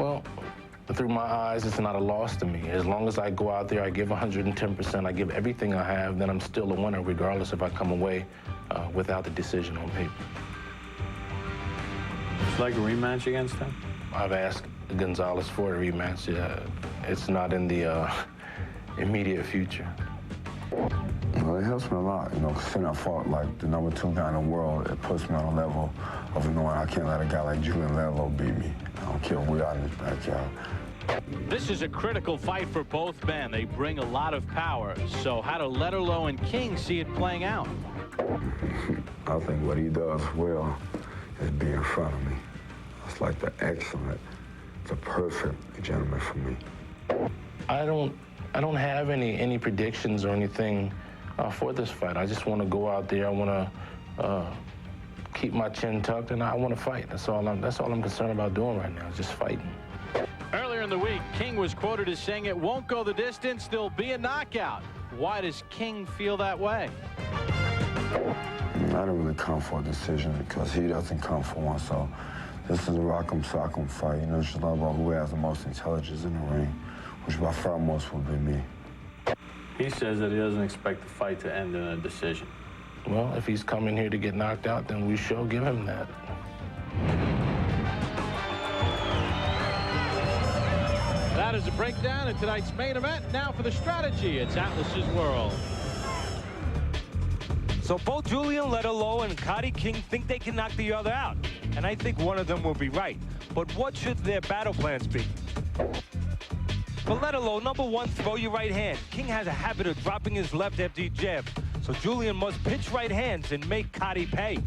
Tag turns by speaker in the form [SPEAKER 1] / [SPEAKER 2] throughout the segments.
[SPEAKER 1] Well, through my eyes, it's not a loss to me. As long as I go out there, I give 110%, I give everything I have, then I'm still a winner, regardless if I come away without the decision on paper.
[SPEAKER 2] It's like a rematch against him?
[SPEAKER 1] I've asked Gonzalez for a rematch. It's not in the immediate future.
[SPEAKER 3] Well, it helps me a lot, considering I fought like the #2 guy in the world. It puts me on a level of knowing I can't let a guy like Julian Letterlough beat me. I don't care who we are in this backyard.
[SPEAKER 4] This is a critical fight for both men. They bring a lot of power. So how do Letterlough and King see it playing out?
[SPEAKER 3] I think what he does well is be in front of me. It's like the excellent, the perfect gentleman for me.
[SPEAKER 1] I don't have any predictions or anything for this fight. I just want to go out there. I want to keep my chin tucked, and I want to fight. That's all I'm concerned about doing right now, is just fighting.
[SPEAKER 4] Earlier in the week, King was quoted as saying it won't go the distance, there'll be a knockout. Why does King feel that way?
[SPEAKER 3] I don't really come for a decision because he doesn't come for one, so this is a rock'em sock'em fight. It's just all about who has the most intelligence in the ring, which by far most would be me.
[SPEAKER 2] He says that he doesn't expect the fight to end in a decision.
[SPEAKER 1] Well, if he's coming here to get knocked out, then we shall give him that.
[SPEAKER 4] That is a breakdown in tonight's main event. Now for the strategy, it's Atlas's World.
[SPEAKER 5] So both Julian Letterlough and Cody King think they can knock the other out. And I think one of them will be right. But what should their battle plans be? For Letterlough, #1, throw your right hand. King has a habit of dropping his left after he jabs. So Julian must pitch right hands and make Cody pay.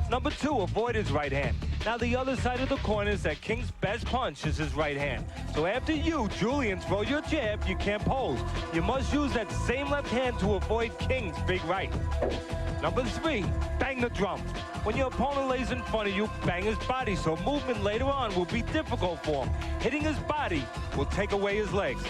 [SPEAKER 5] #2, avoid his right hand. Now the other side of the coin is that King's best punch is his right hand. So after you, Julian, throw your jab, you can't pose. You must use that same left hand to avoid King's big right. #3, bang the drum. When your opponent lays in front of you, bang his body, so movement later on will be difficult for him. Hitting his body will take away his legs.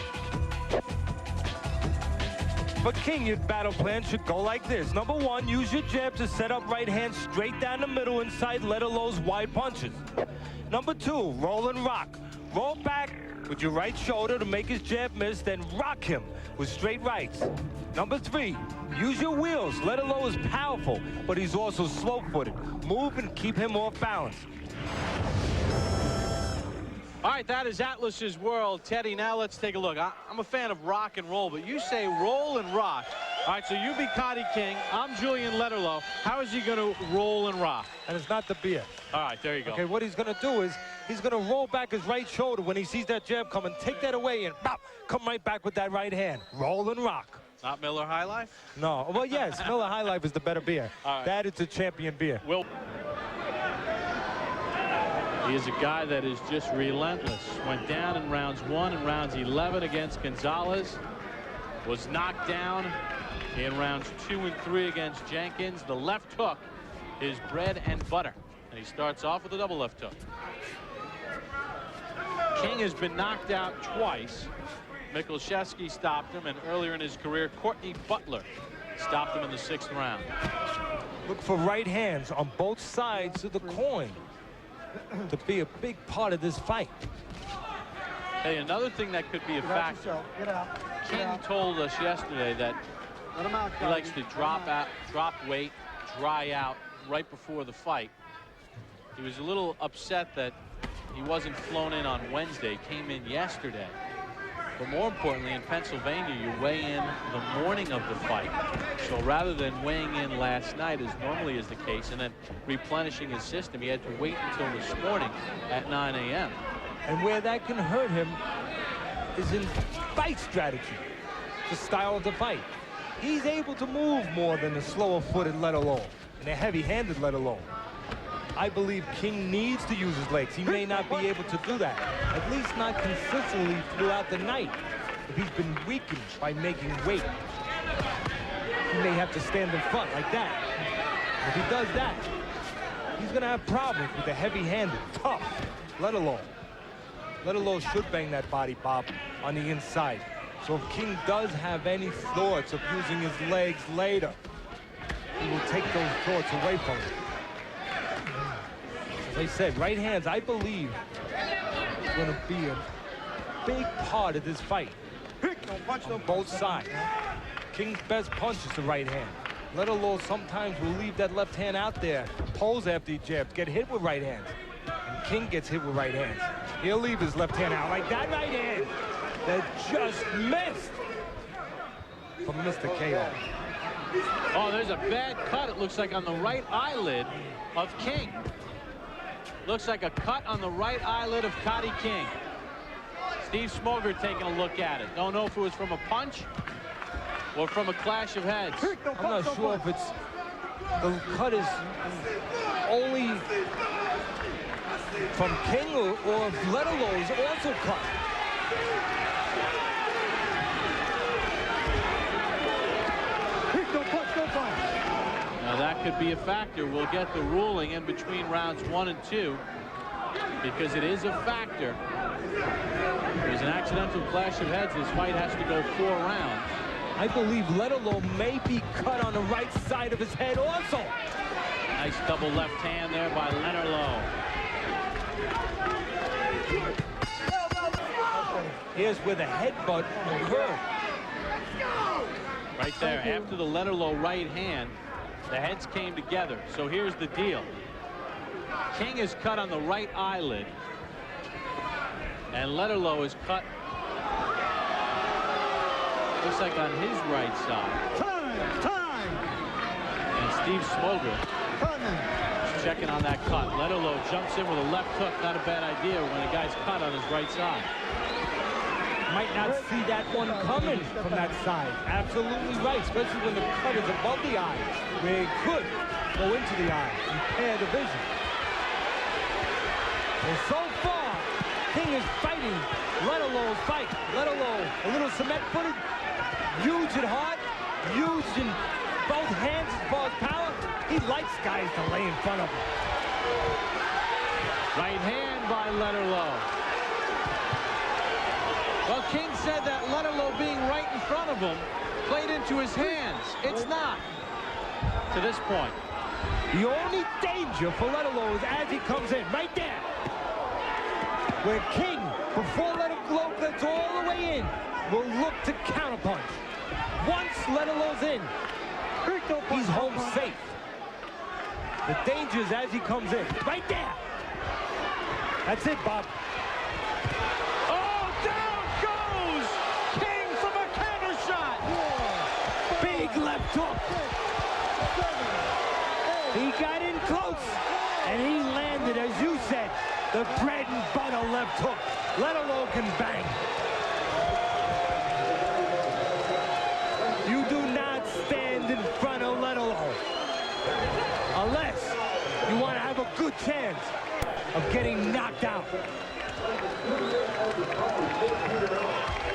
[SPEAKER 5] For King, your battle plan should go like this. #1, use your jab to set up right hand straight down the middle inside Letterlough's wide punches. #2, roll and rock. Roll back with your right shoulder to make his jab miss, then rock him with straight rights. #3, use your wheels. Letterlough is powerful, but he's also slow-footed. Move and keep him off balance.
[SPEAKER 4] All right, that is Atlas's World. Teddy, now let's take a look. I'm a fan of rock and roll, but you say roll and rock. All right, so you be Cody King. I'm Julian Letterlough. How is he going to roll and rock?
[SPEAKER 5] And it's not the beer.
[SPEAKER 4] All right, there you go.
[SPEAKER 5] Okay, what he's going to do is he's going to roll back his right shoulder when he sees that jab coming, take that away, and bop, come right back with that right hand. Roll and rock.
[SPEAKER 4] Not Miller High Life?
[SPEAKER 5] No. Well, yes, Miller High Life is the better beer.
[SPEAKER 4] All right.
[SPEAKER 5] That is the champion beer.
[SPEAKER 4] He is a guy that is just relentless. Went down in rounds 1 and rounds 11 against Gonzalez. Was knocked down in rounds 2 and 3 against Jenkins. The left hook is bread and butter. And he starts off with a double left hook. King has been knocked out twice. Michalczewski stopped him, and earlier in his career, Courtney Butler stopped him in the 6th round.
[SPEAKER 5] Look for right hands on both sides of the coin to be a big part of this fight.
[SPEAKER 4] Hey, another thing that could be a factor. King told us yesterday that he likes to drop weight, dry out right before the fight. He was a little upset that he wasn't flown in on Wednesday, came in yesterday. But more importantly, in Pennsylvania, you weigh in the morning of the fight. So rather than weighing in last night, as normally is the case, and then replenishing his system, he had to wait until this morning at 9 a.m.
[SPEAKER 5] And where that can hurt him is in fight strategy, the style of the fight. He's able to move more than the slower-footed Letterlough and the heavy-handed Letterlough. I believe King needs to use his legs. He may not be able to do that, at least not consistently throughout the night. If he's been weakened by making weight, he may have to stand in front like that. If he does that, he's going to have problems with the heavy-handed, tough Letterlough. Letterlough should bang that body pop on the inside. So if King does have any thoughts of using his legs later, he will take those thoughts away from him. As I said, right hands, I believe, is going to be a big part of this fight. On both sides. King's best punch is the right hand. Letterlough sometimes will leave that left hand out there, pose after he jabs, get hit with right hands. And King gets hit with right hands. He'll leave his left hand out like that right hand that just missed from Mr. KO.
[SPEAKER 4] Oh, there's a bad cut, it looks like, on the right eyelid of King. Looks like a cut on the right eyelid of Cotty King. Steve Smoger taking a look at it. Don't know if it was from a punch or from a clash of heads.
[SPEAKER 5] I'm not sure if it's the cut is only from King or if Letterlough is also cut.
[SPEAKER 4] Now that could be a factor. We'll get the ruling in between rounds 1 and 2 because it is a factor. There's an accidental clash of heads. This fight has to go 4 rounds.
[SPEAKER 5] I believe Letterlough may be cut on the right side of his head also.
[SPEAKER 4] Nice double left hand there by Letterlough.
[SPEAKER 5] Here's where the headbutt occurred.
[SPEAKER 4] Right there, after the Letterlough right hand, the heads came together. So here's the deal. King is cut on the right eyelid, and Letterlough is cut, looks like on his right side.
[SPEAKER 6] Time!
[SPEAKER 4] And Steve Smoger is checking on that cut. Letterlough jumps in with a left hook. Not a bad idea when a guy's cut on his right side.
[SPEAKER 5] Might not see that one coming from that side. Absolutely right, especially when the cut is above the eye, where it could go into the eye, impair the vision. And so far, King is fighting Letterlough's fight. Letterlough, a little cement-footed, huge at heart, huge in both hands as far as power. He likes guys to lay in front of him.
[SPEAKER 4] Right hand by Letterlough. Well, King said that Letterlough being right in front of him played into his hands. It's not to this point.
[SPEAKER 5] The only danger for Letterlough is as he comes in, right there. Where King, before Letterlough gets all the way in, will look to counterpunch. Once Letterlough's in, he's home safe. The danger is as he comes in, right there. That's it, Bob.
[SPEAKER 4] Oh, down goes King from a counter shot.
[SPEAKER 5] Big left hook. He got in close, and he landed, as you said, the bread and butter left hook. Letterlough can bang. You do not stand in front of Letterlough unless you want to have a good chance of getting knocked out.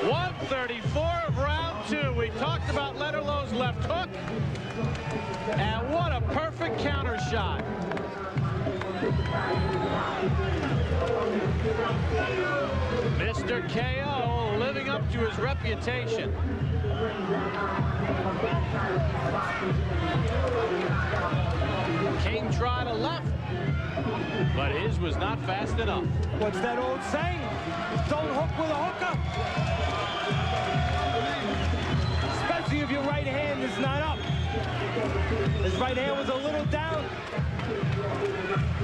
[SPEAKER 4] 134 of round 2. We talked about Letterlough's left hook, and what a perfect counter shot. Mr. KO living up to his reputation. King tried a left, but his was not fast enough.
[SPEAKER 5] What's that old saying? Don't hook with a hooker. Especially if your right hand is not up. His right hand was a little down.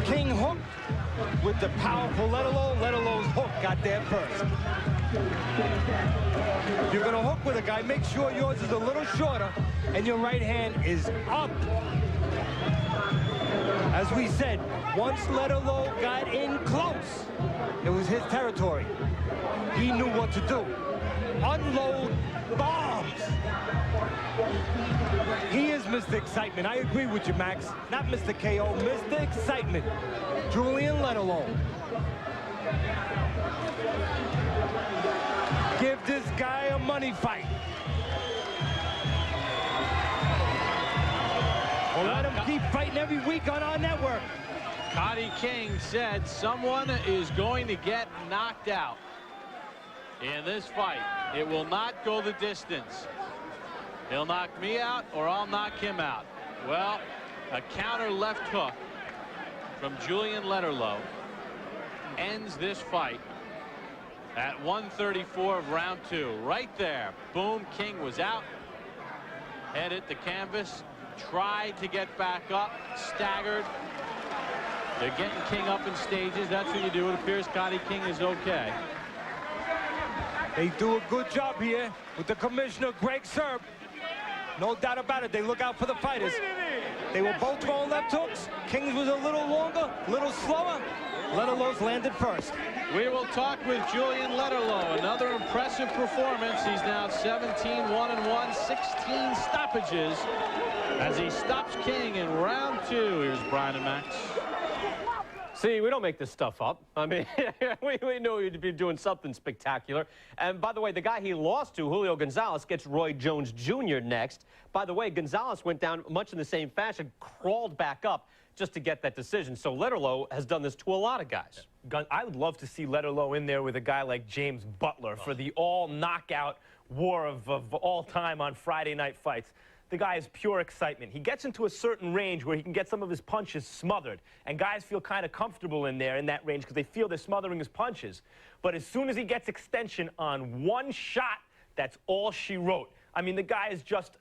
[SPEAKER 5] King hooked with the powerful Letterlough. Letterlough's hook got there first. If you're gonna hook with a guy, make sure yours is a little shorter and your right hand is up. As we said, once Letterlough got in close, it was his territory. He knew what to do. Unload bombs. He is Mr. Excitement. I agree with you, Max. Not Mr. KO, Mr. Excitement. Julian Letterlough. Give this guy a money fight. Or let him keep fighting every week on our network.
[SPEAKER 4] Cotty King said someone is going to get knocked out in this fight. It will not go the distance. He'll knock me out or I'll knock him out. Well, a counter left hook from Julian Letterlough ends this fight at 1:34 of round 2. Right there. Boom. King was out. Head hit the canvas. Tried to get back up. Staggered. They're getting King up in stages. That's what you do. It appears Scotty King is okay.
[SPEAKER 5] They do a good job here with the commissioner, Greg Serb. No doubt about it. They look out for the fighters. They were both throwing left hooks. King's was a little longer, a little slower. Letterlough's landed first.
[SPEAKER 4] We will talk with Julian Letterlough. Another impressive performance. He's now 17-1-1, 16 stoppages as he stops King in round 2. Here's Brian and Max.
[SPEAKER 6] See, we don't make this stuff up. I mean, we knew he'd be doing something spectacular. And by the way, the guy he lost to, Julio Gonzalez, gets Roy Jones Jr. next. By the way, Gonzalez went down much in the same fashion, crawled back up just to get that decision. So Letterlough has done this to a lot of guys.
[SPEAKER 5] I would love to see Letterlough in there with a guy like James Butler for the all-knockout war of all time on Friday night fights. The guy is pure excitement. He gets into a certain range where he can get some of his punches smothered, and guys feel kind of comfortable in there in that range because they feel they're smothering his punches. But as soon as he gets extension on one shot, that's all she wrote. I mean, the guy is just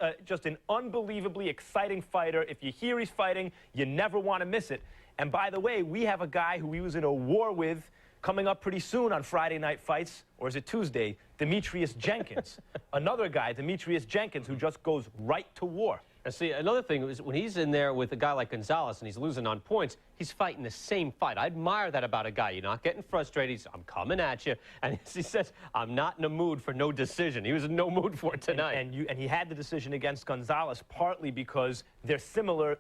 [SPEAKER 5] an unbelievably exciting fighter. If you hear he's fighting, you never want to miss it. And by the way, we have a guy who he was in a war with coming up pretty soon on Friday Night Fights, or is it Tuesday? Demetrius Jenkins. Another guy, Demetrius Jenkins, who just goes right to war.
[SPEAKER 6] And see, another thing is when he's in there with a guy like Gonzalez and he's losing on points, he's fighting the same fight. I admire that about a guy. You're not getting frustrated. He's, I'm coming at you. And he says, I'm not in a mood for no decision. He was in no mood for it tonight.
[SPEAKER 5] And he had the decision against Gonzalez partly because they're similar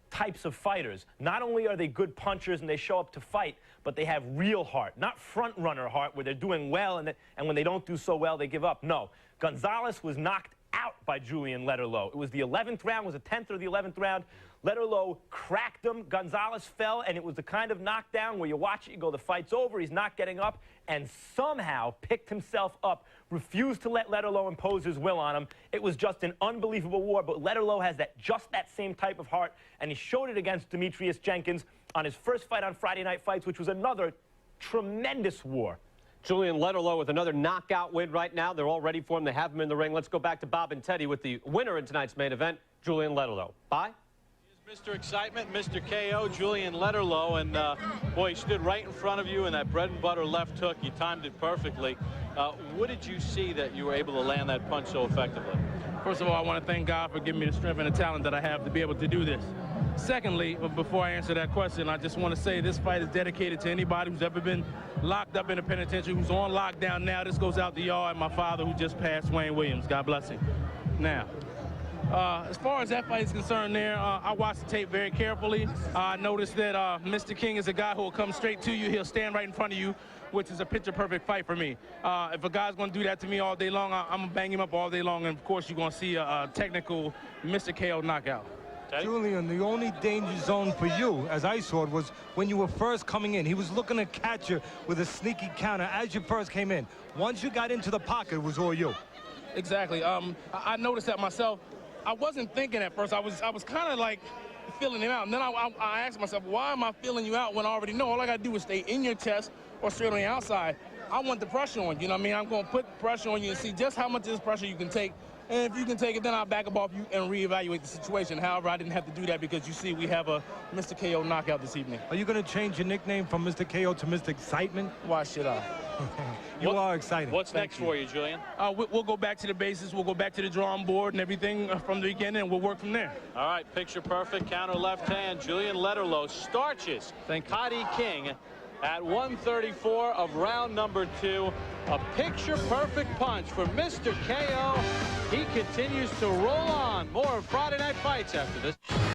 [SPEAKER 5] types of fighters. Not only are they good punchers and they show up to fight, but they have real heart, not front-runner heart where they're doing well and when they don't do so well, they give up. No, Gonzalez was knocked out by Julian Letterlough. It was the 11th round, was the 10th or the 11th round. Letterlough cracked him, Gonzalez fell, and it was the kind of knockdown where you watch it, you go, the fight's over, he's not getting up, and somehow picked himself up, refused to let Letterlough impose his will on him. It was just an unbelievable war, but Letterlough has just that same type of heart, and he showed it against Demetrius Jenkins on his first fight on Friday Night Fights, which was another tremendous war.
[SPEAKER 6] Julian Letterlough with another knockout win right now. They're all ready for him. They have him in the ring. Let's go back to Bob and Teddy with the winner in tonight's main event, Julian Letterlough. Bye.
[SPEAKER 4] Mr. Excitement, Mr. KO, Julian Letterlough, and boy, he stood right in front of you in that bread and butter left hook. You timed it perfectly. What did you see that you were able to land that punch so effectively?
[SPEAKER 1] First of all, I want to thank God for giving me the strength and the talent that I have to be able to do this. Secondly, before I answer that question, I just want to say this fight is dedicated to anybody who's ever been locked up in a penitentiary, who's on lockdown now. This goes out to y'all and my father who just passed, Wayne Williams. God bless him. Now, as far as that fight is concerned there, I watched the tape very carefully. I noticed that Mr. King is a guy who will come straight to you. He'll stand right in front of you, which is a picture-perfect fight for me. If a guy's going to do that to me all day long, I'm going to bang him up all day long, and of course you're going to see a technical Mr. KO knockout.
[SPEAKER 5] Julian, the only danger zone for you, as I saw it, was when you were first coming in. He was looking to catch you with a sneaky counter as you first came in. Once you got into the pocket, it was all you.
[SPEAKER 1] Exactly. I noticed that myself. I wasn't thinking at first. I was kind of like feeling him out. And then I asked myself, why am I feeling you out when I already know all I got to do is stay in your chest or straight on the outside? I want the pressure on you. You know what I mean? I'm going to put pressure on you and see just how much of this pressure you can take. And if you can take it, then I'll back up off you and reevaluate the situation. However, I didn't have to do that because you see we have a Mr. KO knockout this evening.
[SPEAKER 5] Are you going to change your nickname from Mr. KO to Mr. Excitement?
[SPEAKER 1] Why should I?
[SPEAKER 5] You are exciting.
[SPEAKER 4] What's next for you, Julian?
[SPEAKER 1] We'll go back to the basis. We'll go back to the drawing board and everything from the beginning, and we'll work from there.
[SPEAKER 4] All right, picture perfect, counter left hand. Julian Letterlough starches Scotty King at 1:34 of round number 2. A picture-perfect punch for Mr. KO. He continues to roll on. More Friday Night Fights after this.